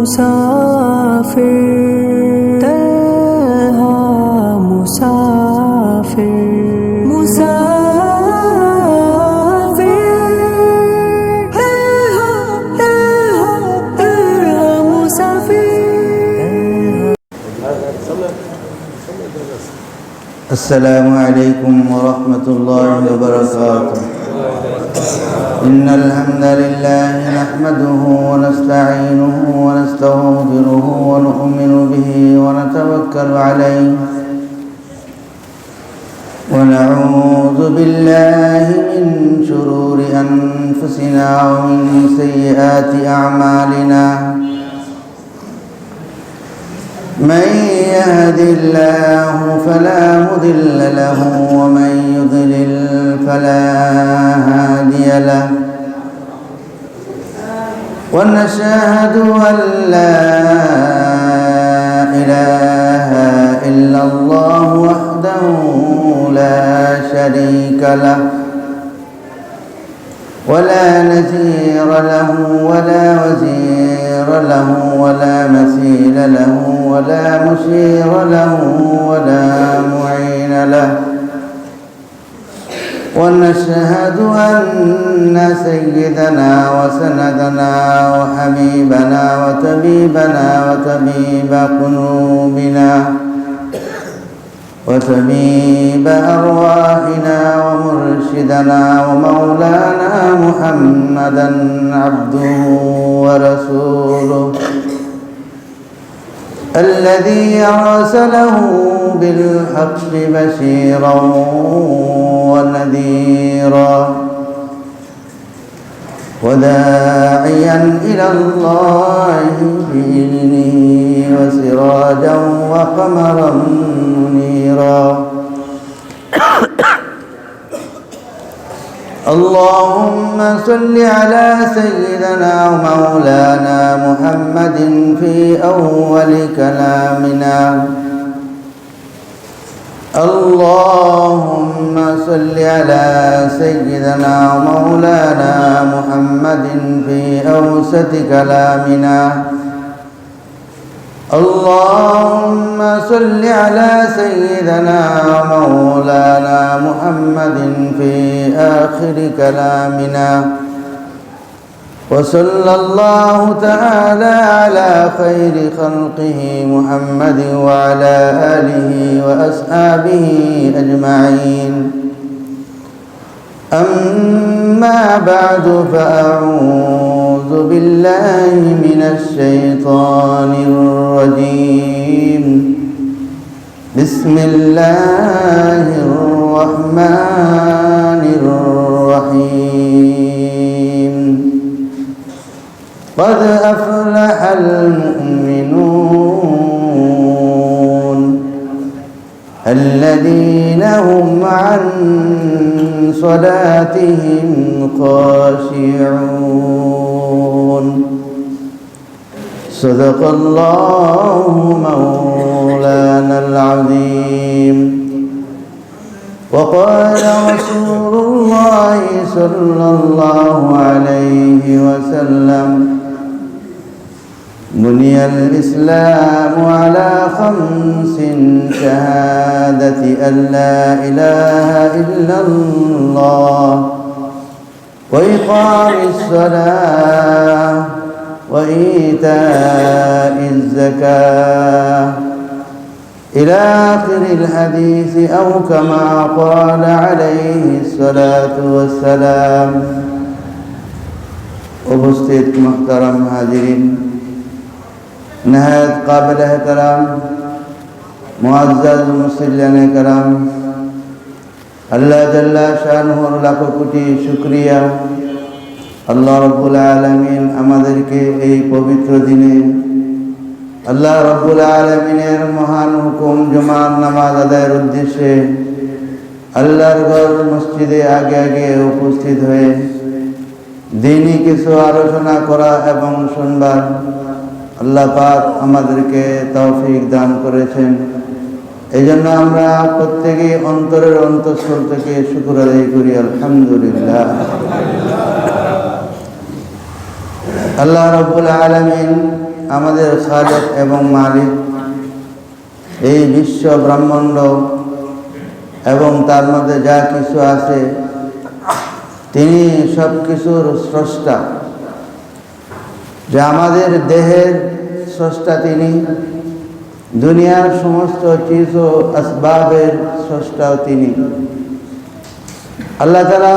मुसाफिर तन्हा मुसाफिर मुसाफिर तन्हा मुसाफिर। अस्सलामु अलैकुम वरहमतुल्लाहि वबरकातुह। इन्नल हम्दलिल्लाहि नहमदुहु व नस्तईनुहु व नस्तगफिरुहु व नु'मिनु बिहि व नतवक्कलु अलैहि व नऊज़ु बिल्लाहि मिन शुरूरि अनफुसिना व मिन सय्यिआति अअमालिना। من يهد الله فلا مضل له ومن يضلل فلا هادي له ونشهد أن لا إله إلا الله وحده لا شريك له ولا نذير له ولا وزير له ولا مثيل له ولا مشير له ولا معين له ونشهد أن سيدنا وسندنا وحبيبنا وطبيبنا وطبيب قلوبنا وطبيب أرواحنا ومرشدنا ومولانا محمدا عبده ورسوله الذي أرسله بالحق بشيرا ونذيرا وداعيا إلى الله بإذنه وسراجا وقمرا منيرا. اللهم صل على سيدنا ومولانا محمد في أول كلامنا. اللهم صل على سيدنا ومولانا محمد في أوسط كلامنا. اللهم صل على سيدنا ومولانا محمد في آخر كلامنا. وصلى الله تعالى على خير خلقه محمد وعلى آله وأصحابه أجمعين. أما بعد فأعوذ بالله من الشيطان الرجيم. بسم الله الرحمن الرحيم. قد أفلح المؤمنون الذين هم عن صلاتهم خاشعون. صدق الله مولانا العظيم. وقال رسول الله صلى الله عليه وسلم: بني الإسلام على 5: شهادة أن لا إله إلا الله وإقام الصلاة وإيتاء الزكاة إلى آخر الحديث أو كما قال عليه الصلاة والسلام. উপস্থিত মুহতারাম হাজিরিন, नहायत काबिल एहतराम मुअज़्ज़ज़ मुसल्लियाने कराम, अल्लाह जल्ला शानुहुर लाखो कोटी शुक्रिया। अल्लाह रब्बुल आलमीन आमादेरके এই পবিত্র দিনে আল্লাহ রব্বুল আলামিনের মহান হুকুম জুমার নামাজ আদায়ের উদ্দেশ্যে আল্লাহর ঘর মসজিদে আগে আগে উপস্থিত হয়ে দ্বীনি কিছু আলোচনা করা এবং শুনবার আল্লাহ পাক আমাদেরকে তৌফিক দান করেছেন। এই জন্য আমরা প্রত্যেকেই অন্তরের অন্তঃস্থল থেকে শুকর আদায় করি, আলহামদুলিল্লাহ। আল্লাহ রাব্বুল আলামিন আমাদের খালেক এবং মালিক, এই বিশ্ব ব্রহ্মাণ্ড এবং তার মধ্যে যা কিছু আছে, তিনি সব কিছুর স্রষ্টা। যে আমাদের দেহের স্রষ্টা তিনি, দুনিয়ার সমস্ত চিজ ও আসবাবের স্রষ্টাও তিনি। আল্লাহ তাআলা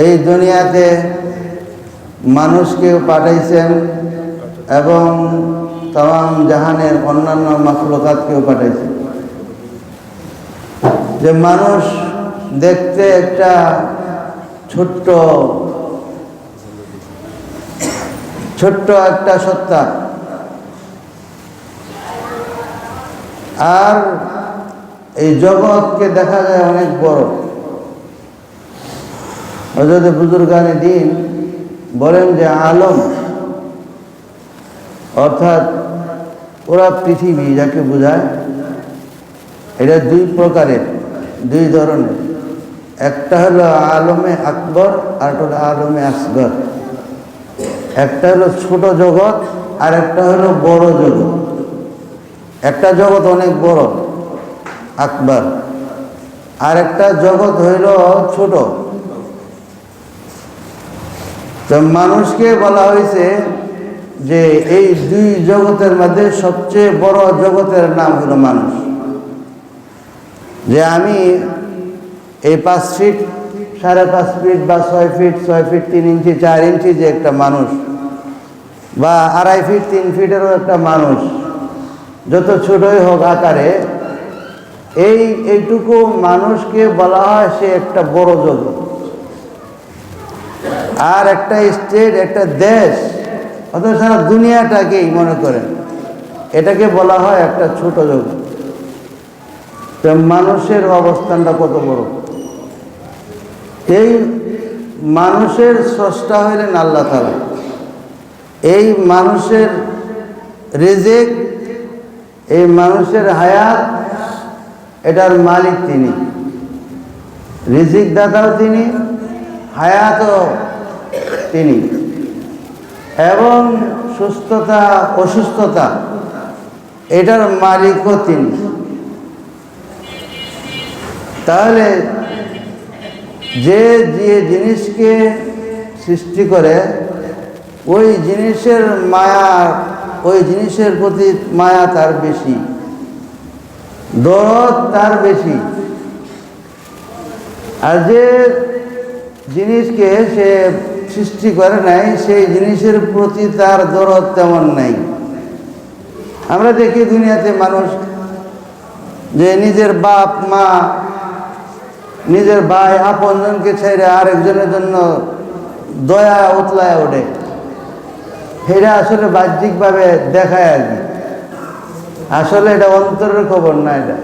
এই দুনিয়াতে মানুষকেও পাঠাইছেন এবং তাম জাহানের অন্যান্য মাখলুকাতকেও পাঠাইছেন। যে মানুষ দেখতে একটা ছোট্ট একটা সত্তা, আর এই জগৎকে দেখা যায় অনেক বড়। হযরত বুজুর্গানে দ্বীন বলেন যে আলম অর্থাৎ পুরা পৃথিবী যাকে বোঝায়, এটা দুই প্রকারের, দুই ধরনের। একটা হলো আলমে আকবর, আর একটা হলো আলমে আসগর। একটা হলো ছোট জগৎ, আর একটা হলো বড় জগৎ। একটা জগৎ অনেক বড়, আকবর, আর একটা জগৎ হইল ছোট। তো মানুষকে বলা হয়েছে যে এই দুই জগতের মধ্যে সবচেয়ে বড় জগতের নাম হলো মানুষ। যে আমি এই 5 ফিট, 5.5 ফিট বা 6 ফিট, 6 ফিট 3 ইঞ্চি 4 ইঞ্চি যে একটা মানুষ, বা 2.5 ফিট 3 ফিটেরও একটা মানুষ, যত ছোটই হোক আকারে, এইটুকু মানুষকে বলা হয় সে একটা বড় জগৎ। আর একটা স্টেট, একটা দেশ, অথবা সারা দুনিয়াটাকেই মনে করেন, এটাকে বলা হয় একটা ছোট জগৎ। তো মানুষের অবস্থানটা কত বড়! এই মানুষের স্রষ্টা হইলেন আল্লাহ তাআলা। এই মানুষের রিজিক, এই মানুষের হায়াত, এটার মালিক তিনি। রিজিক দাতাও তিনি, হায়াতও তিনি, এবং সুস্থতা অসুস্থতা এটার মালিকও তিনি। তাহলে যে জিনিসকে সৃষ্টি করে, ওই জিনিসের মায়া, ওই জিনিসের প্রতি মায়া তার বেশি, দরদ তার বেশি। আর যে জিনিসকে সে সৃষ্টি করে নাই, সেই জিনিসের প্রতি তার দরদ তেমন নাই। আমরা দেখি দুনিয়াতে মানুষ যে নিজের বাপ মা, নিজের ভাই আপনজনকে ছেড়ে আরেকজনের জন্য দয়া উতলায় ওঠে, এটা আসলে বাহ্যিকভাবে দেখায় আর কি। আসলে এটা অন্তরের খবর না এটা।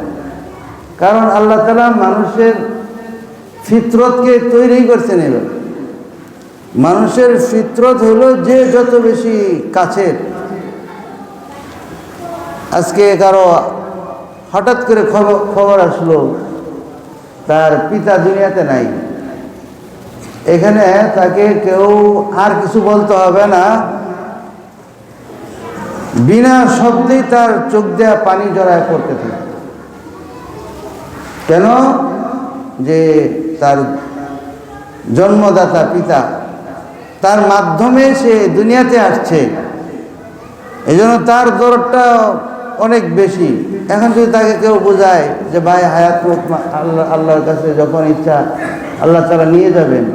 কারণ আল্লাহ তাআলা মানুষের ফিতরতকে তৈরি করছেন এবার। মানুষের ফিতরত হলো যে যত বেশি কাছের। আজকে কারো হঠাৎ করে খবর আসলো তার পিতা দুনিয়াতে নাই, এখানে তাকে কেউ আর কিছু বলতে হবে না, বিনা শব্দেই তার চোখ দেয়া পানি জড়ায় পড়তে থাকে। কেন? যে তার জন্মদাতা পিতা, তার মাধ্যমে সে দুনিয়াতে আসছে, এই জন্য তার দরদটা অনেক বেশি। এখন যদি তাকে কেউ বোঝায় যে ভাই হায়াত আল্লাহর কাছে যখন ইচ্ছা আল্লাহ তাআলা নিয়ে যাবেন,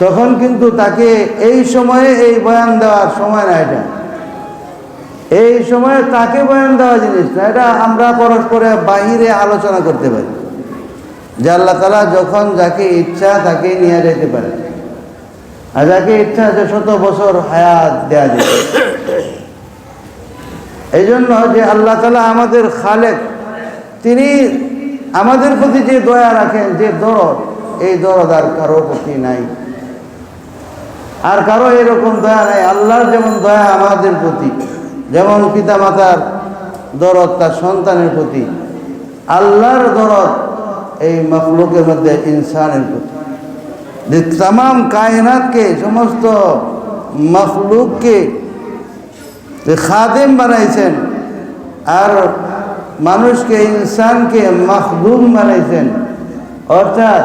তখন কিন্তু তাকে এই সময়ে এই বয়ান দেওয়ার সময় না। এটা এই সময়ে তাকে বয়ান দেওয়া জিনিস না, এটা আমরা পরস্পরে বাহিরে আলোচনা করতে পারি যে আল্লাহ তাআলা যখন যাকে ইচ্ছা তাকে নিয়ে যেতে পারে, আর যাকে ইচ্ছা যে 100 বছর হায়াত দেয়া যেতে। এই জন্য যে আল্লাহ তাআলা আমাদের খালেক, তিনি আমাদের প্রতি যে দয়া রাখেন, যে দরদ, এই দরদ আর কারো প্রতি নাই, আর কারো এরকম দয়া নাই। আল্লাহর যেমন দয়া আমাদের প্রতি, যেমন পিতা মাতার দরদ তার সন্তানের প্রতি, আল্লাহর দরদ এই মখলুকের মধ্যে ইনসানের প্রতি। যে তাম কায়নাতকে, সমস্ত মখলুককে যে খাদেম বানাইছেন আর মানুষকে ইনসানকে মাখদুম বানাইছেন, অর্থাৎ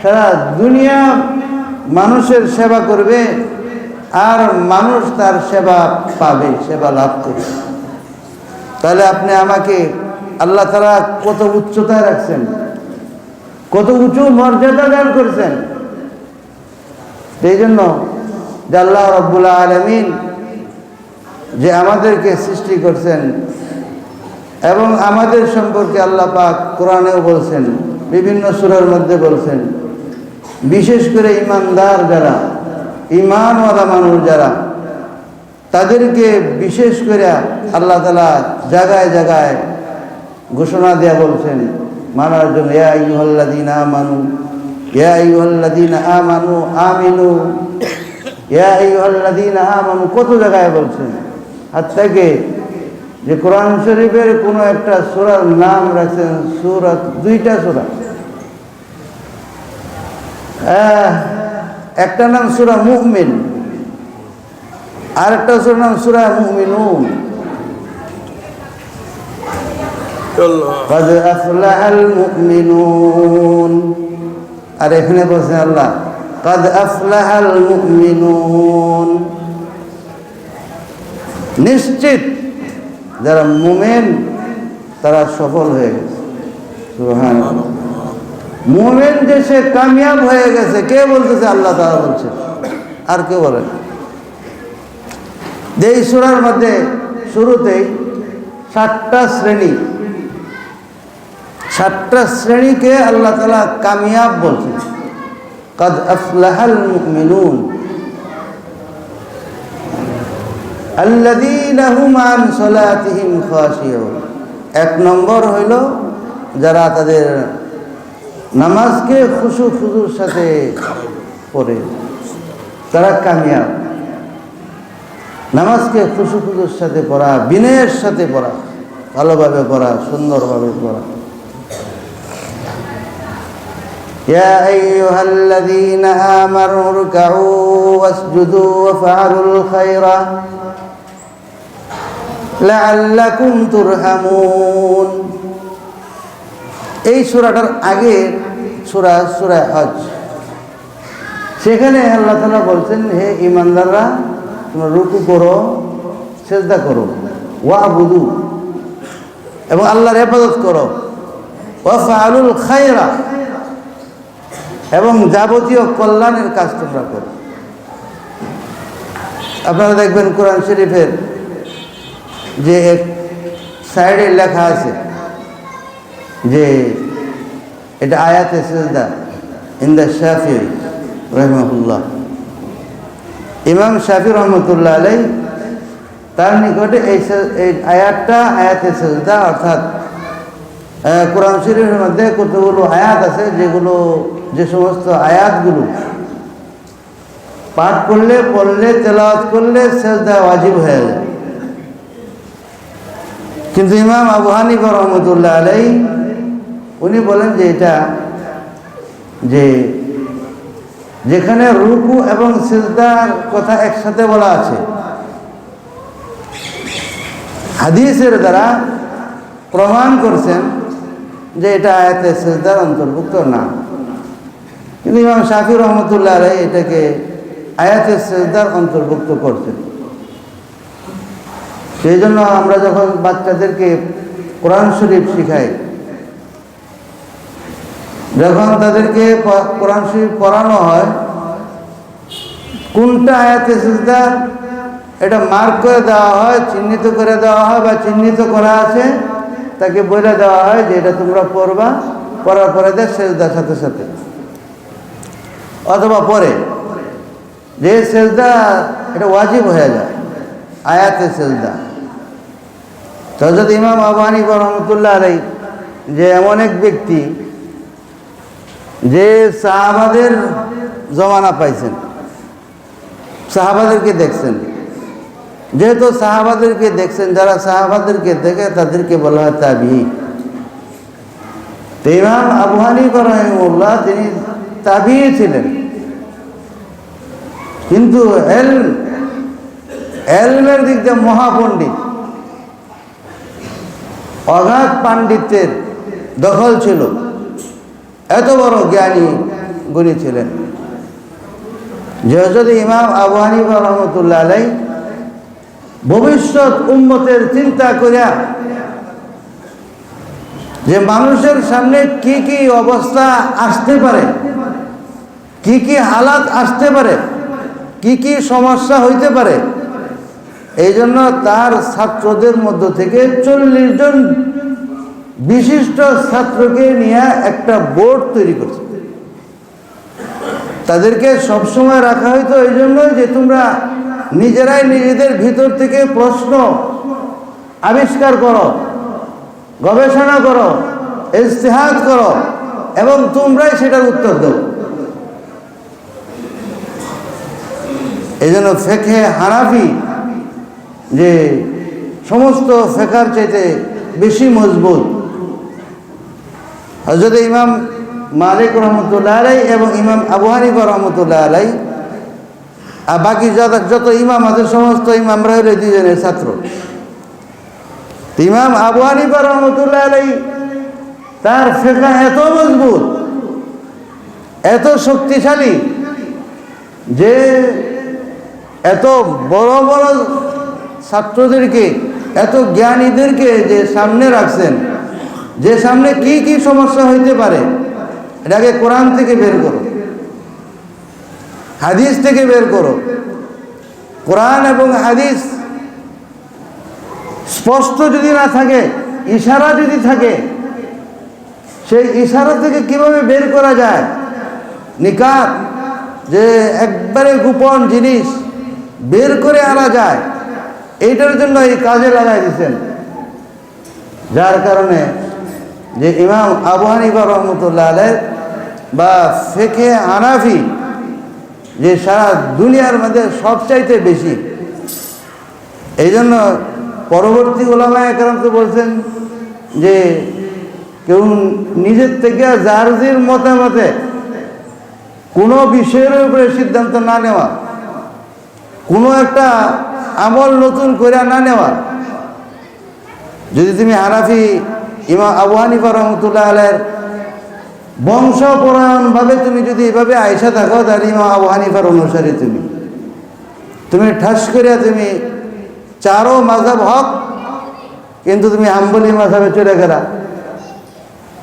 সারা দুনিয়া মানুষের সেবা করবে আর মানুষ তার সেবা পাবে, সেবা লাভ করবে। তাহলে আপনি আমাকে আল্লাহ তাআলা কত উচ্চতায় রাখছেন, কত উঁচু মর্যাদা দান করছেন। এই জন্য যে আল্লাহ রাব্বুল আলামিন যে আমাদেরকে সৃষ্টি করছেন এবং আমাদের সম্পর্কে আল্লাহ পাক কোরআনেও বলছেন, বিভিন্ন সূরার মধ্যে বলছেন, বিশেষ করে ঈমানদার যারা, ঈমানওয়ালা মানুষ যারা, তাদেরকে বিশেষ করে আল্লাহ তাআলা জায়গায় জায়গায় ঘোষণা দেয়া বলছেন মানার জন্য। ইয়া আইয়ুহাল্লাযীনা আমানু, ইয়া আইয়ুহাল্লাযীনা আমানু আমিনু, ইয়া আইয়ুহাল্লাযীনা আমানু, কত জায়গায় বলছেন। হাত থেকে যে কোরআন শরীফের কোনো একটা সূরার নাম রাখছেন, সূরা, দুইটা সূরা, একটা নাম সূরা মুমিন আর একটা সূরার নাম সূরা মুমিনুন। قد أفلح المؤمنون, আর এখানে বলছেন আল্লাহ قد أفلح المؤمنون, নিশ্চিত যারা মুমিন তারা সফল হয়ে গেছে। সুবহানাল্লাহ। মুমিন যে সে কামিয়াব হয়ে গেছে, কে বলতেছে? আল্লাহ তাআলা বলছে, আর কেউ বলেন। এই সূরার মধ্যে শুরুতেই 7টা শ্রেণী, 7টা শ্রেণীকে আল্লাহ তাআলা কামিয়াব বলছেন। قد أفلح المؤمنون الذين هم عن صلاتهم خاشعون। 1 নম্বর হইল যারা তাদের নামাজকে খুশু খুজুর সাথে পড়ে, তারা কামিয়াব। নামাজকে খুশু খুজুর সাথে পড়া, বিনয়ের সাথে পড়া, ভালোভাবে পড়া, সুন্দরভাবে পড়া। ইয়া আইয়ুহাল্লাযীনা আমানু রুকউ ওয়াসজুদু ওয়াফআলুল খায়রা লাআল্লাকুম তুরহামুন। এই সূরাটার আগে সূরা, সূরা হজ, সেখানে আল্লাহ তাআলা বলছেন, হে ঈমানদাররা, তোমরা রুকু করো, সিজদা করো, ওয়াবুদু, এবং আল্লাহর ইবাদত করো, ওয়াফআলুল খায়রা, এবং যাবতীয় কল্যাণের কাজ তোমরা করো। আপনারা দেখবেন কোরআন শরীফের যে এক সাইডে লেখা আছে যে এটা আয়াতে সিজদা ইনদা শাফিঈ রাহিমাহুল্লাহ। ইমাম শাফিঈ রহমতুল্লাহ আলাইহি তার নিকটে এই আয়াতটা আয়াতে সিজদা, অর্থাৎ কোরআন শরীফের মধ্যে কতগুলো আয়াত আছে যেগুলো, যে সমস্ত আয়াতগুলো পাঠ করলে, পড়লে, তেলাওয়াত করলে সিজদা ওয়াজিব হয়ে যায়। কিন্তু ইমাম আবু হানিফা রহমতুল্লাহ আলাইহি উনি বলেন যে এটা, যে যেখানে রুকু এবং সিজদার কথা একসাথে বলা আছে, হাদিসের দ্বারা প্রমাণ করছেন যে এটা আয়াতে সিজদার অন্তর্ভুক্ত না। কিন্তু ইমাম শাফিঈ রহমতুল্লাহ আলাইহি এটাকে আয়াতে সিজদার অন্তর্ভুক্ত করছেন। সেই জন্য আমরা যখন বাচ্চাদেরকে কোরআন শরীফ শিখাই, যখন তাদেরকে কোরআন শরীফ পড়ানো হয়, কোনটা আয়াতে সিজদা এটা মার্ক করে দেওয়া হয়, চিহ্নিত করে দেওয়া হয়, বা চিহ্নিত করা আছে তাকে বলে দেওয়া হয় যে এটা তোমরা পড়বা, পড়ার পরে দেখ সিজদার সাথে সাথে, অথবা পরে যে সিজদা এটা ওয়াজিব হয়ে যায় আয়াতে সিজদা। তো হযরত ইমাম আবু হানিফা রহমতুল্লাহ আলাইহি যে এমন এক ব্যক্তি যে সাহাবাদের জমানা পাইছেন, সাহাবাদেরকে দেখছেন, যেহেতু সাহাবাদেরকে দেখছেন, যারা সাহাবাদেরকে দেখে তাদেরকে বলা হয় তাবিঈ। তো ইমাম আবু হানিফা রাহিমাহুল্লাহ তিনি তাবিঈ ছিলেন, কিন্তু ইলম এলমের দিক দিয়ে মহাপণ্ডিত, অগাধ পাণ্ডিত্যের দখল ছিল, এত বড় জ্ঞানী গুণী ছিলেন যে হযরত ইমাম আবু হানিফা রহমতুল্লাহ আলাইহি ভবিষ্যৎ উম্মতের চিন্তা করিয়া যে মানুষের সামনে কি কি অবস্থা আসতে পারে, কি কি হালাত আসতে পারে, কি কি সমস্যা হইতে পারে, এই জন্য তার ছাত্রদের মধ্য থেকে 40 জন বিশিষ্ট ছাত্রকে নিয়ে একটা বোর্ড তৈরি করছে। তাদেরকে সবসময় রাখা হয়তো এই জন্যই যে তোমরা নিজেরাই নিজেদের ভিতর থেকে প্রশ্ন আবিষ্কার করো, গবেষণা করো, ইজতিহাদ করো এবং তোমরাই সেটার উত্তর দাও। এই জন্য ফিকহে হানাফি যে সমস্ত ফিকহের চাইতে বেশি মজবুত। হযরত ইমাম মালিক রহমতুল্লাহ আলাইহি এবং ইমাম আবু হানিফা রহমতুল্লাহ আলাইহি আর বাকি যত ইমাম আছে সমস্ত ইমামরা হলো দুজনের ছাত্র। ইমাম আবু হানিফা রহমতুল্লাহ আলাইহি তার ফিকহ এত মজবুত, এত শক্তিশালী যে এত বড় বড় ছাত্রদেরকে, এত জ্ঞানীদেরকে যে সামনে রাখছেন, যে সামনে কি কি সমস্যা হইতে পারে এটাকে কোরআন থেকে বের করো, হাদিস থেকে বের করো। কোরআন এবং হাদিস স্পষ্ট যদি না থাকে, ইশারা যদি থাকে, সেই ইশারা থেকে কিভাবে বের করা যায় নিকাত, যে একবারে গোপন জিনিস বের করে আনা যায়, এইটার জন্য এই কাজে লাগাই দিয়েছেন। যার কারণে যে ইমাম আবু হানিফা রহমতুল্লাহ আলাইহি বা ফিকহে হানাফি যে সারা দুনিয়ার মধ্যে সবচাইতে বেশি, এই জন্য পরবর্তী উলামায়ে কেরাম তো বলছেন যে কেউ নিজের থেকে যার মতামতে কোনো বিষয়ের উপরে সিদ্ধান্ত না নেওয়া, কোনো একটা আমল নতুন করে না নেওয়া। যদি তুমি হানাফি ইমাম আবু হানিফা রহমতুল্লাহ আলাইহির বংশপরায়ণভাবে তুমি যদি এভাবে আইসা থাকো, তাহলে ইমাম আবু হানিফার অনুসারী তুমি ঠাস করিয়া তুমি চারো মাযহাব হক, কিন্তু তুমি হাম্বলি মাযহাবে চলে গেলা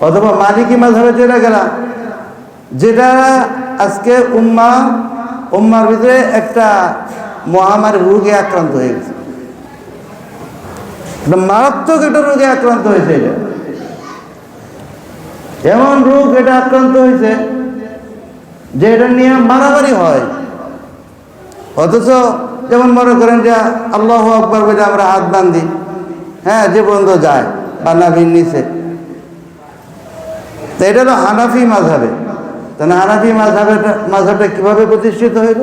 অথবা মালিকি মাযহাবে চলে গেলা, যেটা আজকে উম্মার ভিতরে একটা মহামারী রোগে আক্রান্ত হয়ে গেছে, মারাত্মক একটা রোগে আক্রান্ত হয়েছে। এটা এমন রোগ এটা আক্রান্ত হয়েছে যে এটা নিয়ে মারামারি হয়। অথচ যেমন মনে করেন যে আল্লাহু আকবার বলে আমরা হাত বান্ধি, হ্যাঁ, যে পর্যন্ত যায় বা নাভির নিচে, তো এটা তো হানাফি মাযহাবে। তাহলে হানাফি মাযহাবটা কিভাবে প্রতিষ্ঠিত হইল?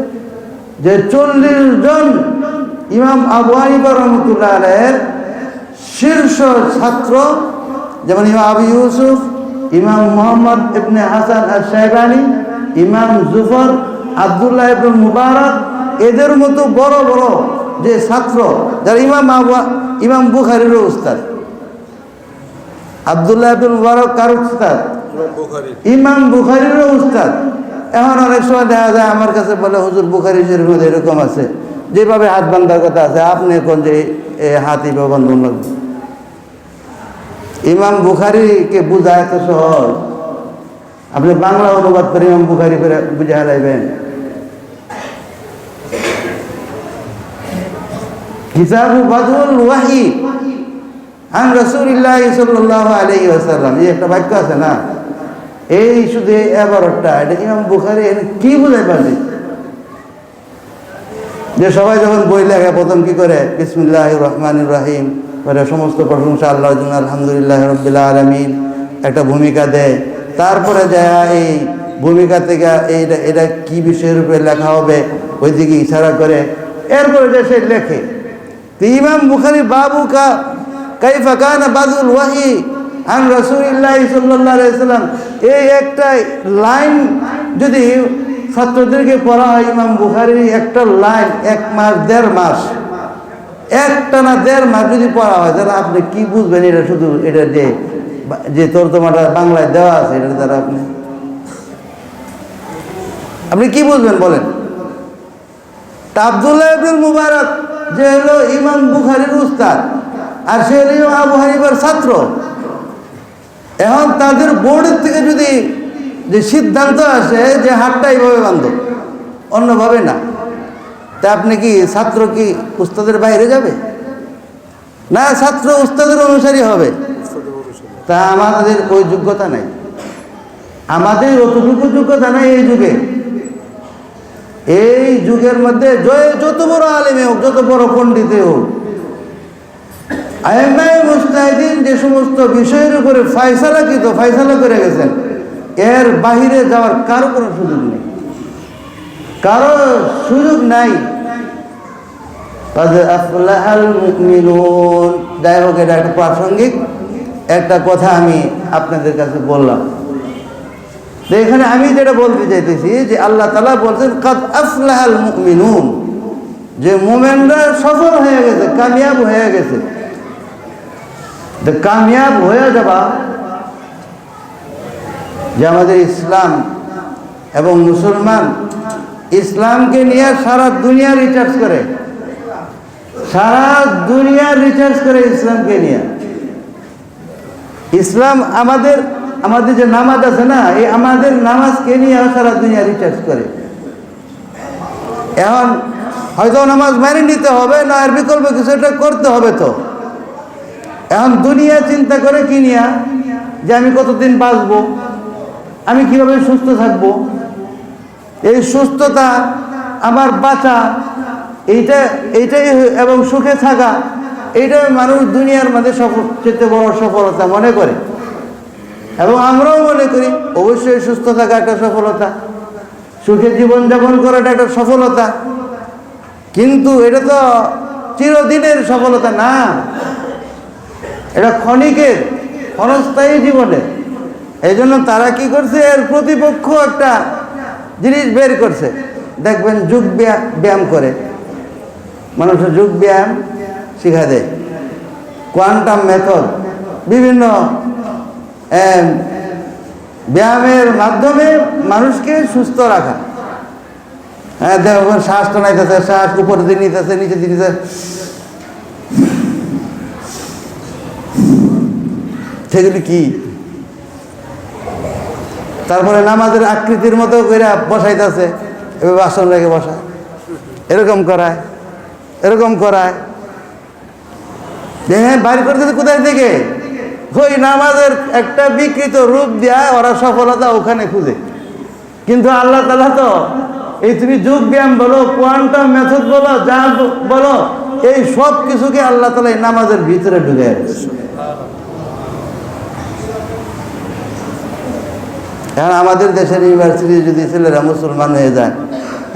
যে 40 জন ইমাম আবু হানিফা রহমতুল্লাহ আলাইহির শীর্ষ ছাত্র, যেমন ইমাম আবু ইউসুফ, ইমাম মুহাম্মদ ইবনে হাসান আশ-শাইবানি, ইমাম জুফর, আব্দুল্লাহ ইবনে মুবারক, এদের মতো বড় বড় যে ছাত্র, যারা ইমাম বুখারীরও উস্তাদ। আব্দুল্লাহ ইবনে মুবারক কার উস্তাদ? ইমাম বুখারীরও উস্তাদ। এখন অনেক সময় দেখা যায় আমার কাছে বলে, হুজুর বুখারী শরীফের মধ্যে এরকম আছে, যেভাবে হাত বান্ধার কথা আছে, আপনি কোন যে হাত এইভাবে বান্ধন লাগবে। ইমাম বুখারীকে বুঝা এত সহজ, আপনি বাংলা অনুবাদ করে ইমাম বুখারী করে বুঝে হারাইবেন। কিতাবু বাদউল ওয়াহি আন রাসূলিল্লাহ সাল্লাল্লাহু আলাইহি ওয়াসাল্লাম, এই একটা বাক্য আছে না, এই শুধু এবারটা, এটা ইমাম বুখারী কি বুঝাই পারবে? যে সবাই যখন বই লেখে প্রথম কি করে? বিসমিল্লাহির রহমানির রহিম, পরে সমস্ত প্রশংসা আল্লাহর জন্য, আলহামদুলিল্লাহ রাব্বিল আলামিন, একটা ভূমিকা দেয়। তারপরে যায় এই ভূমিকা থেকে এটা কি বিষয়ের উপরে লেখা হবে ওই দিকে ইশারা করে, এরপরে যে সে লেখে। তো ইমাম বুখারী বাবু কাইফা কানা বাদউল ওয়াহি আন রাসূলিল্লাহ সাল্লাল্লাহু আলাইহি ওয়াসাল্লাম, এই একটা লাইন যদি ছাত্রদেরকে পড়া হয়, ইমাম বুখারীর একটা লাইন 1 মাস 1.5 মাস একটা না 1.5 মাস যদি পড়া হয় তাহলে আপনি কি বুঝবেন? এটা শুধু এটা যে তর্জমাটা বাংলায় দেওয়া আছে এটার দ্বারা আপনি কি বুঝবেন বলেন? তা আব্দুল্লাহ ইবনুল মুবারক যে হলো ইমাম বুখারীর উস্তাদ, আর সে হলো আবু হানিফার ছাত্র। এখন তাদের বোর্ডের থেকে যদি যে সিদ্ধান্ত আসে যে হাতটা এইভাবে বাঁধো, অন্যভাবে না, তা আপনি কি ছাত্র কি উস্তাদের বাইরে যাবে? না, ছাত্র উস্তাদের অনুসারী হবে। তা আমাদের ওই যোগ্যতা নাই, আমাদের অতটুকু যোগ্যতা নাই এই যুগে। এই যুগের মধ্যে যত বড় আলেমে হোক, যত বড় পণ্ডিতে হোক, আইম্মায়ে মুজতাহিদিন যে সমস্ত বিষয়ের উপরে ফায়সালা করে গেছেন, এর বাহিরে যাওয়ার কারো কোনো সুযোগ নেই, কারো সুযোগ নাই। আফলাহাল মুমিনুন। যাই হোক, এটা একটা প্রাসঙ্গিক একটা কথা আমি আপনাদের কাছে বললাম। তো এখানে আমি যেটা বলতে চাইতেছি যে আল্লাহ তাআলা বলছেন কাদ আফলাহাল মুমিনুন, যে মুমিনরা সফল হয়ে গেছে, কামিয়াব হয়ে গেছে। কামিয়াব হয়ে যাবা যে আমাদের ইসলাম এবং মুসলমান ইসলামকে নিয়ে সারা দুনিয়া রিসার্চ করে, সারা দুনিয়া রিসার্চ করে ইসলামকে নিয়ে। ইসলাম আমাদের যে নামাজ আছে না, এই আমাদের নামাজকে নিয়ে সারা দুনিয়া রিসার্চ করে। এখন হয়তো নামাজ মেনে নিতে হবে না, এর বিকল্প কিছু একটা করতে হবে। তো এখন দুনিয়া চিন্তা করে কি নিয়া, যে আমি কতদিন বাঁচবো, আমি কিভাবে সুস্থ থাকবো, এই সুস্থতা আমার বাঁচা, এইটাই এবং সুখে থাকা, এইটাই মানুষ দুনিয়ার মধ্যে সবচেয়ে বড় সফলতা মনে করে। এবং আমরাও মনে করি অবশ্যই সুস্থ থাকা একটা সফলতা, সুখে জীবনযাপন করাটা একটা সফলতা। কিন্তু এটা তো চিরদিনের সফলতা না, এটা ক্ষণস্থায়ী জীবনের। এই জন্য তারা কি করছে, এর প্রতিপক্ষ একটা জিনিস বের করছে। দেখবেন যোগ ব্যায়াম করে, মানুষের যোগ ব্যায়াম শিখা দেয়, কোয়ান্টাম মেথড, বিভিন্ন ব্যায়ামের মাধ্যমে মানুষকে সুস্থ রাখা। হ্যাঁ, দেখবেন শ্বাস টানাইতেছে, শ্বাস উপরে দিয়ে নিতেছে, নিচে দিয়ে নিতেছে, সেগুলি কি? তারপরে নামাজের আকৃতির মতো করে বসাইতেছে, এভাবে আসন রেখে বসায়, এরকম করায়। হ্যাঁ, বাইর করতেছে কোথায় থেকে? ওই নামাজের একটা বিকৃত রূপ দেয়া ওরা সফলতা ওখানে খুঁজে। কিন্তু আল্লাহ তাআলা তো এই তুমি যোগ ব্যায়াম বলো, কোয়ান্টাম মেথড বলো, যা বলো, এই সব কিছুকে আল্লাহ তাআলা এই নামাজের ভিতরে ঢুকে রেখেছে। এখন আমাদের দেশের ইউনিভার্সিটি যদি ছেলেরা মুসলমান হয়ে যায়,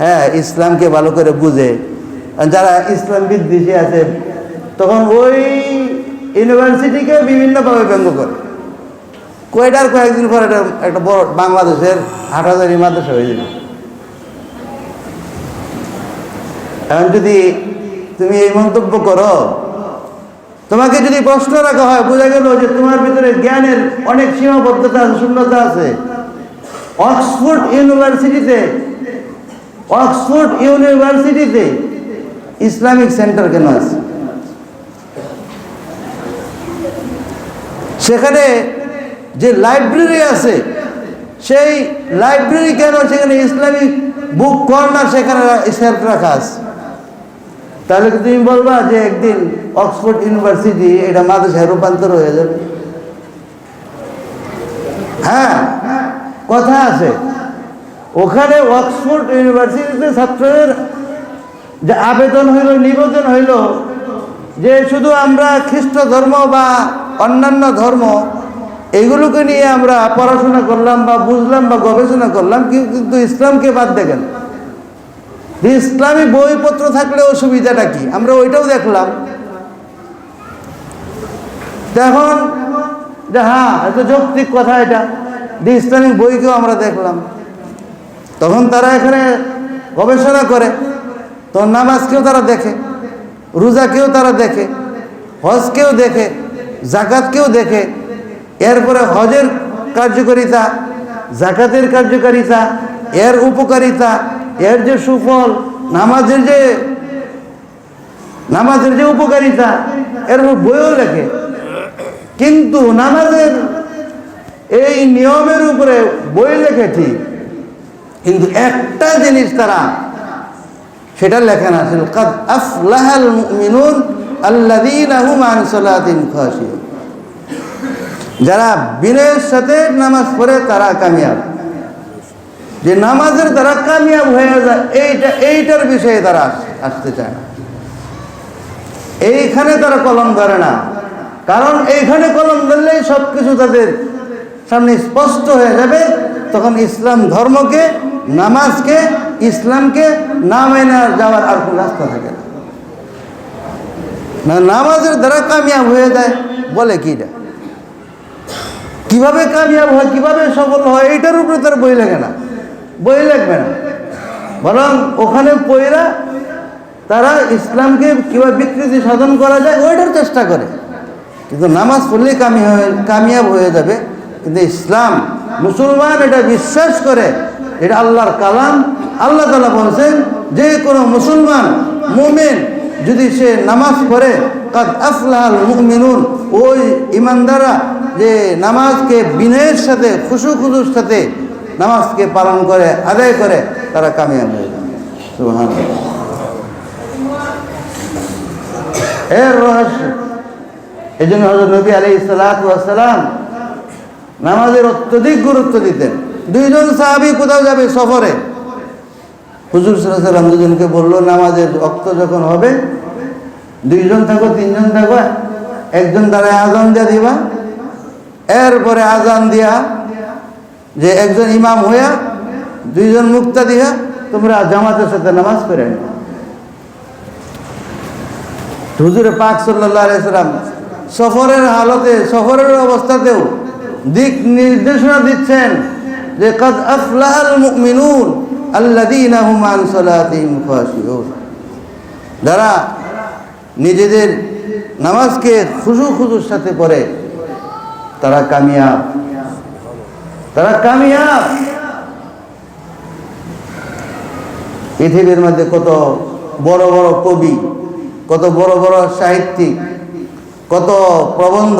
হ্যাঁ, ইসলামকে ভালো করে বুঝে, যারা ইসলাম বিদ্বেষী আছে, তখন ওই ইউনিভার্সিটিকে বিভিন্নভাবে ব্যঙ্গ করে। কয়েকদিন পর একটা বড় বাংলাদেশের হাটহাজারী মাদ্রাসা হয়ে যাবে। এখন যদি তুমি এই মন্তব্য করো, তোমাকে যদি প্রশ্ন রাখা হয়, বোঝা গেল যে তোমার ভিতরে জ্ঞানের অনেক সীমাবদ্ধতা আছে, শূন্যতা আছে। অক্সফোর্ড ইউনিভার্সিটিতে ইসলামিক সেন্টার কেন আছে? সেখানে যে লাইব্রেরি আছে, সেই লাইব্রেরি কেন সেখানে ইসলামিক বুক কর্নার সেখানে সেলফ রাখা আছে? তাহলে কি তুমি বলবা যে একদিন অক্সফোর্ড ইউনিভার্সিটি এটা মাদ্রাসায় রূপান্তর হয়ে যাবে? হ্যাঁ, কথা আছে। ওখানে অক্সফোর্ড ইউনিভার্সিটিতে ছাত্রদের যে নিবেদন হইল যে শুধু আমরা খ্রিস্ট ধর্ম বা অন্যান্য ধর্ম এগুলোকে নিয়ে আমরা পড়াশোনা করলাম বা বুঝলাম বা গবেষণা করলাম, কিন্তু ইসলামকে বাদ দেখেন। ইসলামী বইপত্র থাকলে অসুবিধাটা কি? আমরা ওইটাও দেখলাম। এখন যে হ্যাঁ, এত যৌক্তিক কথা, এটা ইসলামিক বইকেও আমরা দেখলাম। তখন তারা এখানে গবেষণা করে, তখন নামাজকেও তারা দেখে, রোজাকেও তারা দেখে, হজকেও দেখে, জাকাতকেও দেখে। এরপরে হজের কার্যকারিতা, জাকাতের কার্যকারিতা, এর উপকারিতা, এর যে সুফল, নামাজের যে উপকারিতা, এর বইও লেখে। কিন্তু নামাজের এই নিয়মের উপরে বই লেখে ঠিক, কিন্তু একটা জিনিস তারা সেটা লেখে না, কাদ আফলাহাল মুমিনুন আল্লাযীনা হুম আন সালাতিহিম খাশিউন। যারা বিনয়ের সাথে নামাজ পড়ে তারা কামিয়াব। যে নামাজের দ্বারা কামিয়াব হয়ে যায় এইটার বিষয়ে তারা আসতে চায় না, এইখানে তারা কলম ধরে না। কারণ এইখানে কলম ধরলেই সব কিছু তাদের সামনে স্পষ্ট হয়ে যাবে। তখন ইসলাম ধর্মকে, নামাজকে, ইসলামকে না মেনে যাওয়ার আর কোনো রাস্তা থাকে না। নামাজের দ্বারা কামিয়াব হয়ে যায় বলে কিটা, কিভাবে কামিয়াব হয়, কিভাবে সফল হয়, এইটার উপরে তার বই লেখে না, বই লিখবে না। বরং ওখানে পড়া তারা ইসলামকে কিভাবে বিকৃতি সাধন করা যায় ওইটার চেষ্টা করে। কিন্তু নামাজ পড়লেই কামিয়াব হয়ে যাবে। কিন্তু ইসলাম, মুসলমান এটা বিশ্বাস করে, এটা আল্লাহর কালাম। আল্লাহ তাআলা বলছেন যে কোনো মুসলমান মুমিন যদি সে নামাজ পড়ে, কাদ আফলাহাল মুমিনুন, ওই ইমানদাররা যে নামাজকে বিনয়ের সাথে, খুশুর সাথে নামাজকে পালন করে, আদায় করে, তারা কামিয়াব হয়ে যায়। সুবহানাল্লাহ। এর রহস্য এই জন্য হযরত নবী আলাইহিস সালাতু ওয়াস সালাম নামাজের অত্যধিক গুরুত্ব দিতেন। দুইজন সাহাবী কোথাও যাবে সফরে, হুজুর সাল্লাল্লাহু আলাইহি ওয়াসাল্লাম দুজনকে বললো, নামাজের ওয়াক্ত যখন হবে, দুইজন থাকো, তিনজন থাকো, একজন দাঁড়ায় আজান দিয়ে দিবা, এরপরে আজান দিয়া যে একজন ইমাম হইয়া, দুইজন মুক্তা দিয়া তোমরা জামাতের সাথে নামাজ পড়ে। হুজুর পাক সাল্লাল্লাহু আলাইহি ওয়াসাল্লাম সফরের হালতে, সফরের অবস্থাতেও দিক নির্দেশনা দিচ্ছেন যে কাদ আফলাহাল মুমিনুন আল্লাযীনা হুম আন সালাতিহিম খাশিউন। যারা নিজেদের নামাজকে খুশুর সাথে পড়ে তারা কামিয়াব, তারা কামিয়াব। পৃথিবীর মধ্যে কত বড় বড় কবি, কত বড় বড় সাহিত্যিক, কত প্রবন্ধ,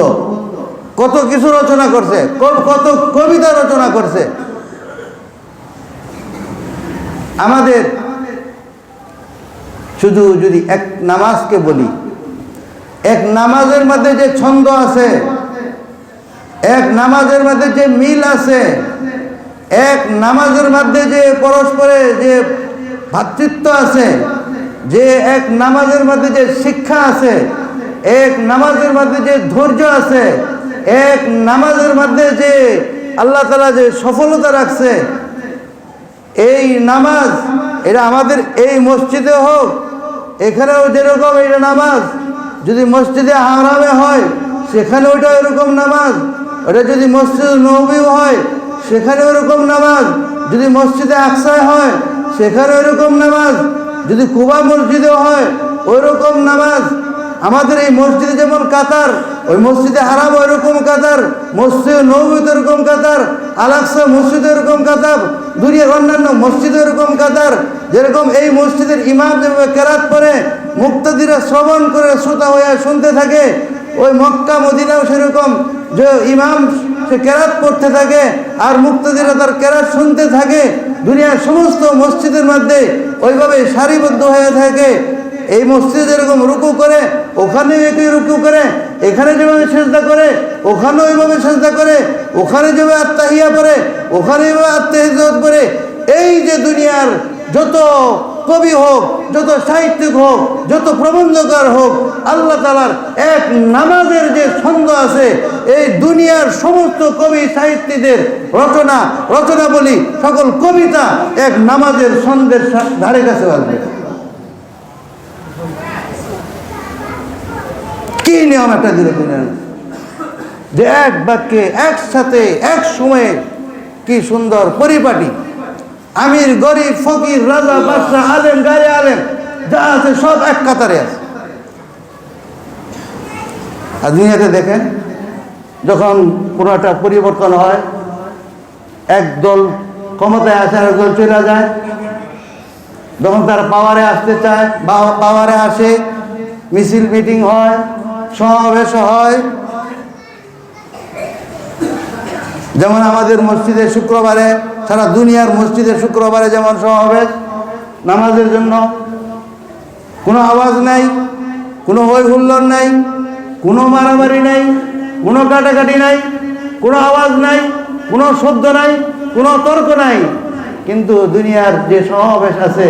কত কিছু রচনা করছে, কত কবিতা রচনা করছে। আমাদের শুধু যদি এক নামাজকে বলি, এক নামাজের মধ্যে যে ছন্দ আছে, এক নামাজের মধ্যে যে মিল আছে, এক নামাজের মধ্যে যে পরস্পরে যে ভ্রাতৃত্ব আছে, যে এক নামাজের মধ্যে যে শিক্ষা আছে, এক নামাজের মধ্যে যে ধৈর্য আছে, এক নামাজের মধ্যে যে আল্লাহ তাআলা যে সফলতা রাখছে, এই নামাজ এটা আমাদের এই মসজিদে হোক, এখানেও যেরকম এটা নামাজ, যদি মসজিদে হারামে হয় সেখানে ওইটা এরকম নামাজ, ওটা যদি মসজিদে নববী হয় সেখানে ওরকম নামাজ, যদি মসজিদে আকসায় হয় সেখানে ওইরকম নামাজ, যদি কুবা মসজিদে হয় ওইরকম নামাজ। আমাদের এই মসজিদে যেমন কাতার, ওই মসজিদে হারাম ওইরকম কাতার, মসজিদে নববীতে এরকম কাতার, আল আকসা মসজিদে এরকম কাতার, দুনিয়ার অন্যান্য মসজিদে এরকম কাতার। যেরকম এই মসজিদের ইমাম যেভাবে কেরাত পড়ে, মুক্তাদিরা শ্রবণ করে শ্রোতা হয়ে শুনতে থাকে, ওই মক্কা মদিনাও সেরকম যে ইমাম সে কেরাত পড়তে থাকে আর মুক্তাদিরা তার কেরাত শুনতে থাকে। দুনিয়ার সমস্ত মসজিদের মধ্যে ওইভাবে সারিবদ্ধ হয়ে থাকে। এই মসজিদে যেরকম রুকু করে ওখানে একই রুকু করে, এখানে যেভাবে সেজদা করে ওখানেও ওইভাবে সেজদা করে, ওখানে যেভাবে আত্তাহিয়া পড়ে ওখানে এইভাবে আত্তাহিয়াত করে। এই যে দুনিয়ার যত কবি হোক, যত সাহিত্যিক হোক, যত প্রবন্ধকার হোক, আল্লাহ তাআলার এক নামাজের যে ছন্দ আছে, এই দুনিয়ার সমস্ত কবি সাহিত্যিকদের রচনা বলি সকল কবিতা এক নামাজের ছন্দের ধারে কাছে আসবে। কি নিয়ম একটা দিলে যে এক বাক্যে একসাথে এক সময়ে কি সুন্দর পরিপাটি, আমির গরিব ফকির রাজা বাদশাহ আলেম গায়ে আলেম যা আছে সব এক কাতারে আছে। আর দুনিয়াতে দেখেন, যখন কোনো একটা পরিবর্তন হয়, একদল ক্ষমতায় আসে আর একদল চলে যায়, যখন তারা পাওয়ারে আসতে চায় বা পাওয়ারে আসে, মিছিল মিটিং হয়, সমাবেশ হয়। যেমন আমাদের মসজিদের শুক্রবারে, সারা দুনিয়ার মসজিদের শুক্রবারে যেমন সমাবেশ নামাজের জন্য, কোনো আওয়াজ নাই, কোনো হই হুল্লোড় নাই, কোনো মারামারি নাই, কোনো কাটাকাটি নাই, কোনো আওয়াজ নাই, কোনো শব্দ নাই, কোনো তর্ক নাই। কিন্তু দুনিয়ার যে সমাবেশ আছে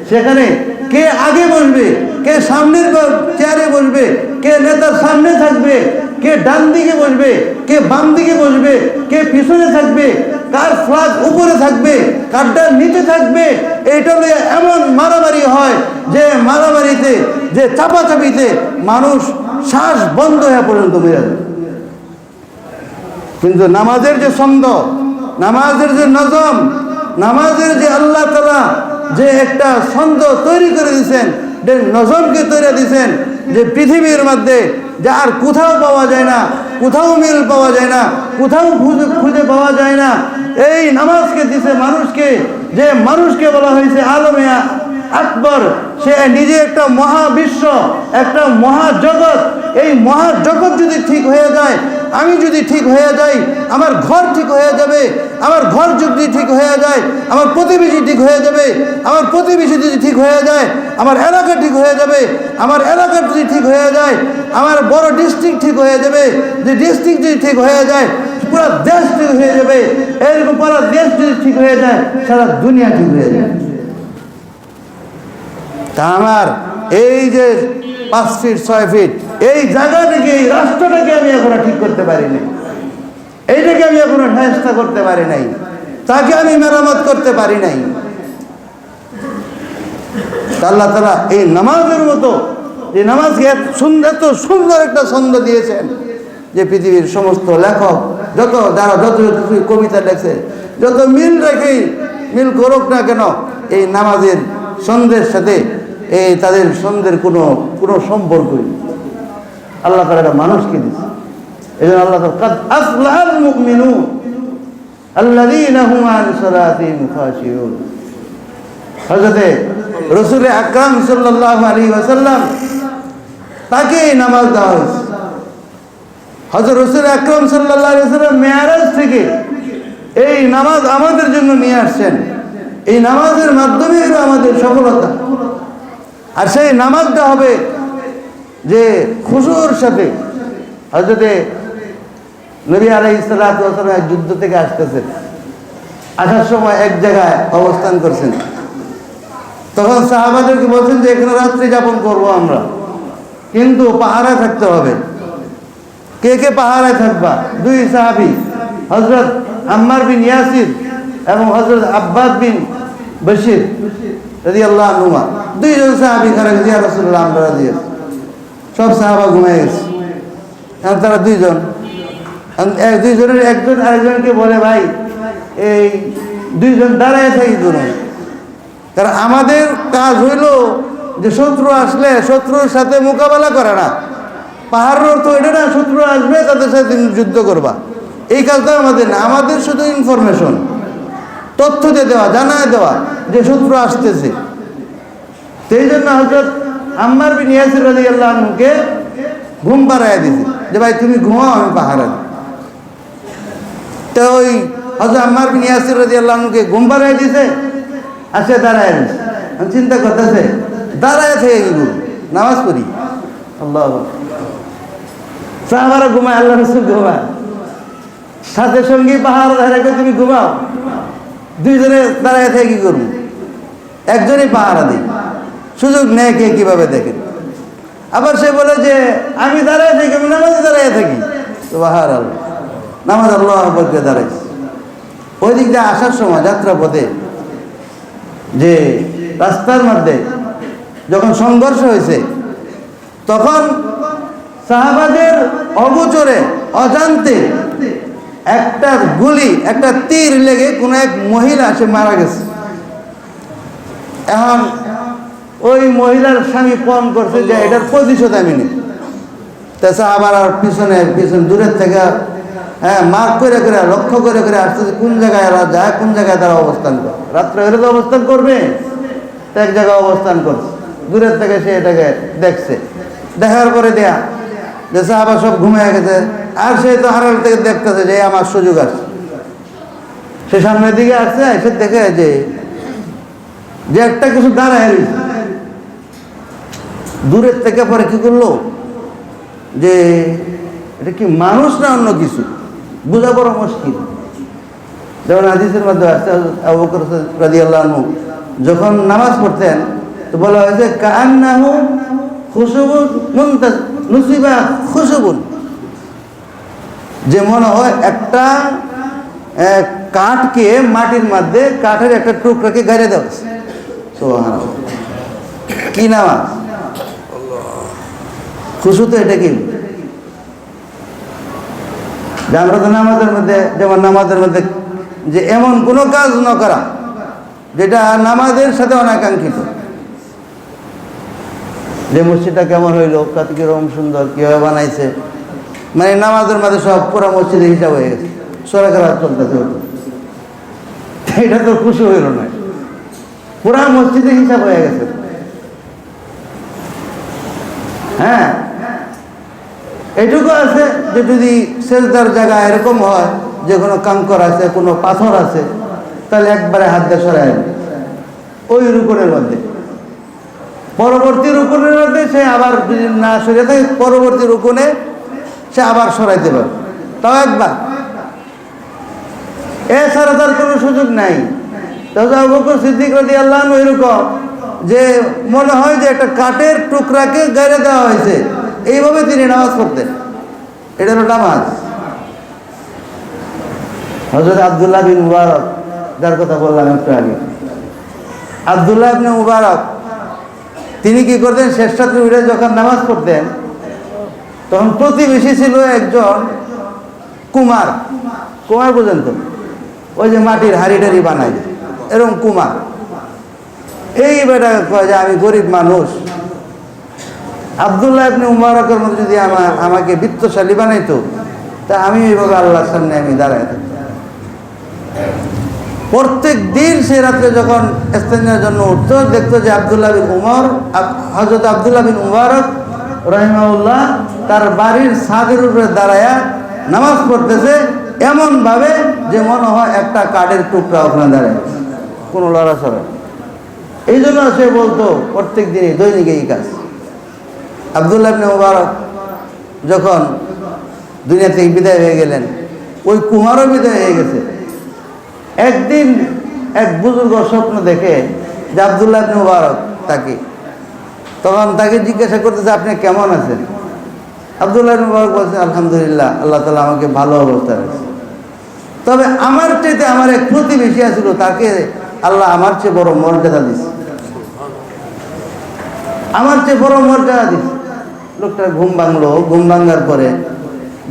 সেখানে কে আগে বসবে, কে সামনের চেয়ারে বসবে, কে নেতার সামনে থাকবে, কে ডান দিকে বসবে, কে বাম দিকে বসবে, কে পিছনে থাকবে, কার ফ্ল্যাগ উপরে থাকবে, কারটার নিচে থাকবে, এইটা নিয়ে এমন মারামারি হয় যে মারামারিতে, যে চাপাচাপিতে মানুষ শ্বাস বন্ধ হয়ে পর্যন্ত মেরে যায়। কিন্তু নামাজের যে ছন্দ, নামাজের যে নজম, নামাজের যে আল্লাহ তাআলা যে একটা ছন্দ তৈরি করে দিয়েছেন, যে নজমকে তৈরি দিয়েছেন, যে পৃথিবীর মধ্যে যা আর কোথাও পাওয়া যায় না, কোথাও মিল পাওয়া যায় না, কোথাও খুঁজে পাওয়া যায় না। এই নামাজকে দিছে মানুষকে, যে মানুষকে বলা হয়েছে আলমে আকবর। সে নিজে একটা মহাবিশ্ব, একটা মহাজগৎ। এই মহাজগৎ যদি ঠিক হয়ে যায়, আমি যদি ঠিক হয়ে যাই, আমার ঘর ঠিক হয়ে যাবে। আমার ঘর যদি ঠিক হয়ে যায়, আমার প্রতিবেশী ঠিক হয়ে যাবে। আমার প্রতিবেশী যদি ঠিক হয়ে যায়, আমার এলাকা ঠিক হয়ে যাবে। আমার এলাকা যদি ঠিক হয়ে যায়, আমার বড় ডিস্ট্রিক্ট ঠিক হয়ে যাবে। যে ডিস্ট্রিক্ট যদি ঠিক হয়ে যায়, পুরো দেশ ঠিক হয়ে যাবে। এরকম পুরো দেশ যদি ঠিক হয়ে যায়, সারা দুনিয়া ঠিক হয়ে যায়। তা আমার এই যে 5 ফিট 6 ফিট এই জায়গাটাকে, এই রাষ্ট্রটাকে আমি এখনো ঠিক করতে পারি নাই, এইটাকে আমি এখনো ফেরেশতা করতে পারি নাই, তাকে আমি মেরামত করতে পারি নাই। আল্লাহ তাআলা এই নামাজের মতো, যে নামাজকে এত সুন্দর একটা ছন্দ দিয়েছেন, যে পৃথিবীর সমস্ত লেখক যারা যত কবিতা লেখছে, যত মিল রেখেই মিল করুক না কেন, এই নামাজের ছন্দের সাথে এই তাদের ছন্দের কোনো সম্পর্কই আল্লাহ তাআলা এটা মানুষকে দিয়েছে। এই জন্য আল্লাহ তাআলা কাদ আফলাহাল মুমিনুন আল্লাযীনা হুম আন সালাতিহিম খাশিউন। হযরতে রাসূল আকরাম সাল্লাল্লাহু আলাইহি ওয়াসাল্লাম, তাকে এই নামাজ দেওয়া হয়েছে। হযরত রাসূল আকরাম সাল্লাল্লাহু আলাইহি ওয়াসাল্লাম মেরাজ থেকে এই নামাজ আমাদের জন্য নিয়ে আসছেন। এই নামাজের মাধ্যমে আমাদের সফলতা। আর সেই নামাজটা হবে যে খুশুর সাথে। হযরতে নবী আলাইহিস সালাতু ওয়াস সালাম যুদ্ধ থেকে আসতেছেন, আসার সময় এক জায়গায় অবস্থান করছেন। তখন সাহাবাদেরকে বলছেন যে এখানে রাত্রি যাপন করবো আমরা, কিন্তু পাহারায় থাকতে হবে। কে কে পাহারায় থাকবা? 2 সাহাবী, হযরত আম্মার বিন ইয়াসির এবং হযরত আব্বাদ বিন বশির রাদিয়াল্লাহু আনহুমা। 2 জন সাহাবী খারাপ ইয়া রাসূলুল্লাহ, আমরা রাজি আছি। সব সাহাবা ঘুমিয়ে গেছে। এখন তারা 2 জন, 2 জনের একজন আরেকজনকে বলে, ভাই এই 2 জন দাঁড়ায় থাকি করুন, কারণ আমাদের কাজ হইল যে শত্রু আসলে শত্রুর সাথে মোকাবেলা করে না। পাহাড়ের অর্থ এটা না শত্রু আসবে তাদের সাথে যুদ্ধ করবা, এই কাজটা আমাদের না। আমাদের শুধু ইনফরমেশন, তথ্য দিয়ে দেওয়া, জানায় দেওয়া যে শত্রু আসতেছে। সেই জন্য হযরত আম্মার বিন ইয়াসির রাদিয়াল্লাহু আনহুকে ঘুম পাড়ায় দিয়েছে যে ভাই তুমি ঘুমাও, আমি পাহারা দিই। তো ওই হযরত আম্মার বিন ইয়াসির রাদিয়াল্লাহু আনহুকে ঘুম পাড়ায় দিয়েছে, আর সে দাঁড়ায় দিয়েছে। আমি চিন্তা করতেছে দাঁড়ায় থেকে কি করব, নামাজ পড়ি। আল্লাহু আকবার। সাহাবারা ঘুমায়, আল্লাহ রাসূল ঘুমায়, সাথে সঙ্গী পাহাড় ধারে তুমি ঘুমাও। 2 জনে দাঁড়ায় থেকে কি করবো? একজনই পাহারা দিই, সুযোগ নেয় কে কিভাবে দেখেন। আবার সে বলে যে আমি দাঁড়ায় থাকি, আমি নামাজে দাঁড়ায় থাকি। সুবহানাল্লাহ, নামাজ আল্লাহু আকবার দিয়ে দাঁড়াইছি। ওই দিক দিয়ে আসার সময় যাত্রা পথে যে রাস্তার মধ্যে যখন সংঘর্ষ হয়েছে, তখন সাহাবাদের অগোচরে অজান্তে একটা গুলি, একটা তীর লেগে কোনো এক মহিলা সে মারা গেছে। এখন ওই মহিলার স্বামী ফোন করছে যে এটার প্রতিশোধ আমি নিই। তেসা আবার আর পিছনে দূরের থেকে মার্ক করে করে লক্ষ্য করে করে আসছে যে কোন জায়গায় এরা যায়, কোন জায়গায় তারা অবস্থান করে। রাত্রে হলে তো অবস্থান করবে, তো এক জায়গায় অবস্থান করছে, দূরের থেকে সে এটাকে দেখছে। দেখার পরে দেয়া যে সাহাবা সব ঘুমিয়ে গেছে, আর সে তো আড়াল থেকে দেখতেছে যে আমার সুযোগ আসছে। সে সামনের দিকে আসছে, এসে দেখে যে একটা কিছু দাঁড়ায় রয়েছে। দূরের থেকে পরে কি করলো যে এটা কি মানুষ না অন্য কিছু, বোঝা বড় মুশকিল। যেমন হাদিসের মধ্যে আসছে, আবু বকর রাদিয়াল্লাহু আনহু যখন নামাজ পড়তেন তো বলা হয়েছে কান্নাহু খুশুবুন নুসিবা খুশুবুন, যে মনে হয় একটা কাঠকে মাটির মধ্যে কাঠের একটা টুকরাকে গাড়ে দেওয়া। সুবহানাল্লাহ, কি নামাজ! খুশু তো এটা কি যে আমরা তো নামাজের মধ্যে, যেমন নামাজের মধ্যে যে এমন কোনো কাজ না করা যেটা নামাজের সাথে অনাকাঙ্ক্ষিত। যে মসজিদটা কেমন হইলো, কত কিরকম সুন্দর, কীভাবে বানাইছে, মানে নামাজের মধ্যে সব পুরো মসজিদের হিসাব হয়ে গেছে, সরকার চলতেছে। এটা তো খুশি হইল না, পুরা মসজিদের হিসাব হয়ে গেছে। হ্যাঁ, এটুকু আছে যে যদি সেজদার জায়গা এরকম হয় যে কোনো কাঙ্কর আছে, কোনো পাথর আছে, তাহলে একবারে হাত দিয়ে সরাই ওই রুকুনের মধ্যে। পরবর্তী রুকুনের মধ্যে সে আবার যদি না সরিয়ে থাকে, পরবর্তী রুকুনে সে আবার সরাইতে পারে, তাও একবার। এছাড়া তার কোনো সুযোগ নাই। আবু বকর সিদ্দিক রাদিয়াল্লাহু আনহু এরকম যে মনে হয় যে একটা কাঠের টুকরাকে গাড়ে দেওয়া হয়েছে, এইভাবে তিনি নামাজ পড়তেন। এটা হলো নামাজ। হযরত আব্দুল্লাহ বিন মুবারক, যার কথা বললাম একটু আগে, আব্দুল্লাহ ইবনে মুবারক তিনি কি করতেন, শেষ রাত্রে উঠে যখন নামাজ পড়তেন তখন প্রতিবেশী ছিল একজন কুমার। কুমার পর্যন্ত ওই যে মাটির হাড়ি টাড়ি বানায় এরকম কুমার। এই বেটা কয় যে আমি গরিব মানুষ, আব্দুল্লাহ ইবনে মুবারকের মধ্যে যদি আমাকে বিত্তশালী বানাইতো তা আমি এইভাবে আল্লাহর সামনে আমি দাঁড়াই থাকতাম। প্রত্যেক দিন সে রাত্রে যখন ইস্তেঞ্জার জন্য উঠতো, দেখতো যে আব্দুল্লাহ বিন উমর, হযরত আব্দুল্লাহ বিন মুবারক রাহিমাহুল্লাহ তার বাড়ির ছাদের উপরে দাঁড়ায়া নামাজ পড়তেছে, এমন ভাবে যে মনে হয় একটা কাঠের টুকরা ওখানে দাঁড়ায়, কোনো লড়াচড়া। এই জন্য সে বলতো প্রত্যেক দিনই দৈনিক এই কাজ। আব্দুল্লাহ ইবনে মুবারক যখন দুনিয়া থেকে বিদায় হয়ে গেলেন, ওই কুমারও বিদায় হয়ে গেছে। একদিন এক বুজুর্গ স্বপ্ন দেখে যে আব্দুল্লাহ ইবনে মুবারক তাকে, তখন তাকে জিজ্ঞাসা করতেছে আপনি কেমন আছেন? আব্দুল্লাহ ইবনে মুবারক বলছেন আলহামদুলিল্লাহ, আল্লাহ তাআলা আমাকে ভালো অবস্থায় রাখছে। তবে আমার চাইতে আমার এক প্রতিবেশী আছিল, তাকে আল্লাহ আমার চেয়ে বড় মর্যাদা দিচ্ছে, আমার চেয়ে বড় মর্যাদা দিচ্ছে। লোকটা ঘুম ভাঙলো, ঘুম ভাঙার পরে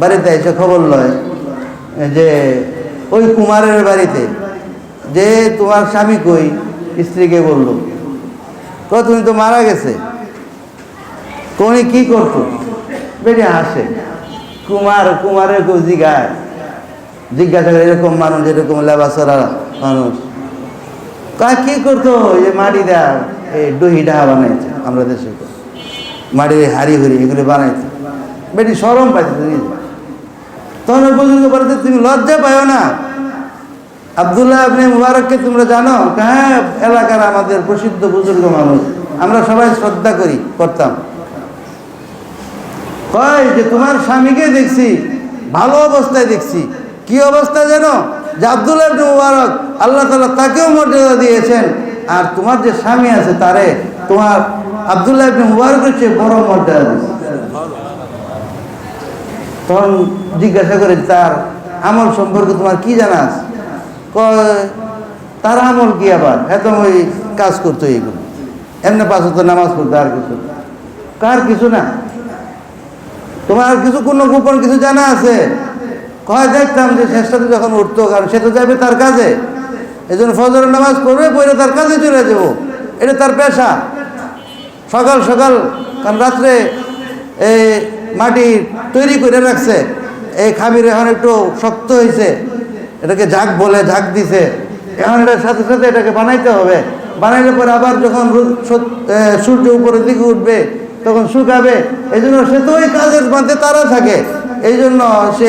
বাড়িতে এসে খবর লয় যে ওই কুমারের বাড়িতে যে তোমার স্বামী কই, স্ত্রীকে বললো, তুমি তো মারা গেছে। কোন কি করতো? বেরিয়ে হাসে। কুমারের কেউ জিজ্ঞাসা করে, এরকম মানুষ, এরকম লেবাসরা মানুষ, কি করতো? যে মাটি দেয়া এই দহি ডাহা বানাইছে, আমরা দেশে মাটির হাড়ি হরি এগুলো বানাইছে। বেটি শরম পাইছে। তখন বুজুর্গ বলতে তুমি লজ্জা পাও না? আব্দুল্লাহ ইবনে মুবারককে তোমরা জানো? হ্যাঁ, এলাকার আমাদের প্রসিদ্ধ বুজুর্গ মানুষ, আমরা সবাই শ্রদ্ধা করতাম। কয় যে তোমার স্বামীকে দেখছি ভালো অবস্থায়, দেখছি কি অবস্থা জানো? যে আব্দুল্লাহ ইবনে মুবারক আল্লাহ তাআলা তাকেও মর্যাদা দিয়েছেন, আর তোমার যে স্বামী আছে তারে তোমার আব্দুল্লাহ ইবনে মুবারকের চেয়ে বড় মর্যাদা দিয়েছে। তখন জিজ্ঞাসা করে তার আমল সম্পর্কে তোমার কি জানা আছে? তার আমল কি আবার? হ্যাঁ, তো ওই কাজ করতো, এইগুলো এমনি পাঁচ ওয়াক্ত নামাজ পড়তো, আর কিছু কার কিছু না। তোমার কিছু কোনো গোপন কিছু জানা আছে? কয় দেখতাম যে শেষটাতে যখন উঠতো, কারণ সে তো যাবে তার কাজে, এই জন্য ফজরের নামাজ পড়বে, পড়ে তার কাজে চলে যাবো, এটা তার পেশা। সকাল সকাল, কারণ রাত্রে মাটি তৈরি করে রাখছে, এই খামির এখন একটু শক্ত হয়েছে, এটাকে ঝাঁক বলে ঝাঁক দিছে, এখন এটার সাথে সাথে এটাকে বানাইতে হবে। বানাইলে পরে আবার যখন সূর্য উপরের দিকে উঠবে তখন শুকাবে। এই জন্য সে তো ওই কাজের মধ্যে তারা থাকে। এই জন্য সে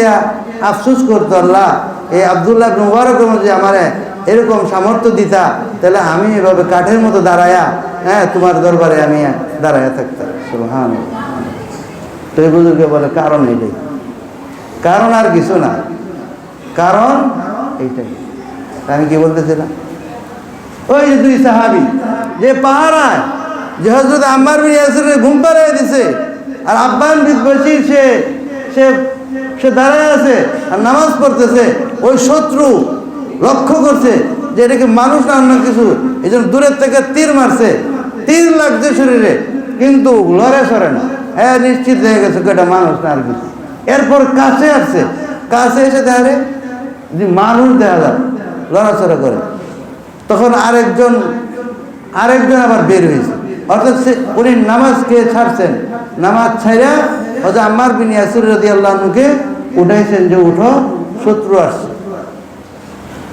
আফসোস করতো, আল্লাহ এই আব্দুল্লাহ ইবনে মুবারকের মধ্যে আমারে এরকম সামর্থ্য দিতা, তাহলে আমি এভাবে কাঠের মতো দাঁড়ায়া তোমার দরবারে আমি দাঁড়ায়া থাকতাম। সুবহানাল্লাহ। তো এই বুজুর্গে বলে কারণ এইটাই, কারণ আর কিছু না, কারণ এইটাই। আমি কি বলতেছিলাম, ওই যে দুই সাহাবী যে পাহারায়, যে হযরত আম্মার বিন ইয়াসিরের ঘুম পাড়িয়ে দিছে, আর আব্বান বিন বশির সে দাঁড়ায় আছে আর নামাজ পড়তেছে। ওই শত্রু লক্ষ্য করছে যে এটাকে মানুষ না অন্য কিছু, এই জন্য দূরের থেকে তীর মারছে, তীর লাগছে শরীরে, কিন্তু লড়ে সরে না। নিশ্চিত হয়ে গেছে এটা মানুষ না আর কিছু। এরপর কাছে আসছে, কাছে এসে দেখা যে মানুষ দেখা যায় লড়াচড়া করে। তখন আরেকজন আবার বের হয়েছে, অর্থাৎ উনি নামাজকে ছাড়ছেন, নামাজ ছাইরা হযরত আম্মার বিন ইয়াসির রাদিয়াল্লাহু আনহুকে উঠাইছেন যে উঠো, শত্রু আসছে।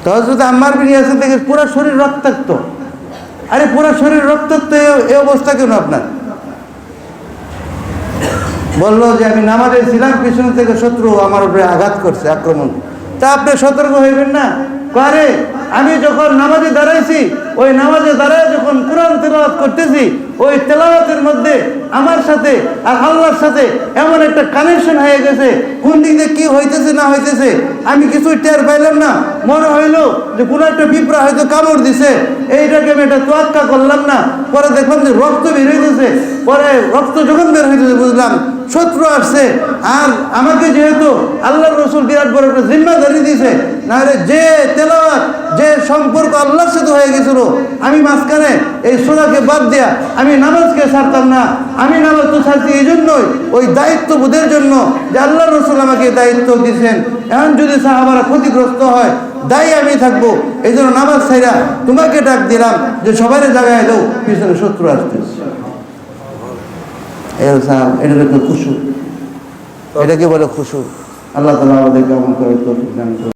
তো হযরত আম্মার বিন ইয়াসির থেকে পুরো শরীর রক্তাক্ত। আরে পুরো শরীর রক্তাক্ত, এই অবস্থা কেন আপনার? বললো যে আমি নামাজে ছিলাম, পিছন থেকে শত্রু আমার উপরে আঘাত করছে, আক্রমণ। তা আপনি সতর্ক হইবেন না? আরে আমি যখন নামাজে দাঁড়াইছি, ওই নামাজে দাঁড়ায় যখন কোরআন তেলাওয়াত করতেছি, ওই তেলাওয়াতের মধ্যে আমার সাথে আর আল্লাহর সাথে এমন একটা কানেকশন হয়ে গেছে, কোন দিক দিয়ে কি হইতেছে না হইতেছে আমি কিছুই টের পাইলাম না। মনে হইলো যে কোনো একটা পিঁপড়া হয়তো কামড় দিছে, এইটাকে আমি এটা তোয়াক্কা করলাম না। পরে দেখলাম যে রক্ত বের হইতেছে, পরে রক্ত যখন বের হইতেছে বুঝলাম শত্রু আসছে। আর আমাকে যেহেতু আল্লাহর রাসূল বিরাট বড় একটা জিম্মাদারি দিয়েছে, নাহলে যে তেলাওয়াত, যে সম্পর্ক আল্লাহর সাথে হয়ে গেছিল, আমি মাঝখানে এই সূরাকে বাদ দেয়া আমি নামাজকে ছাড়তাম না। আমি নামাজ তো ছাড়ছি এই জন্যই, ওই দায়িত্ববোধের জন্য যে আল্লাহর রাসূল আমাকে দায়িত্ব দিয়েছেন। এখন যদি সাহাবারা ক্ষতিগ্রস্ত হয়, দায়ী আমি থাকবো। এই জন্য নামাজ ছাইরা তোমাকে ডাক দিলাম যে সবাই জায়গায় দাও, পিছনে শত্রু আসতেছে। এটা খুশু, এটাকে বলে খুশু। আল্লাহ তাআলা আমাদেরকে আমল করে তৌফিক দান করুন।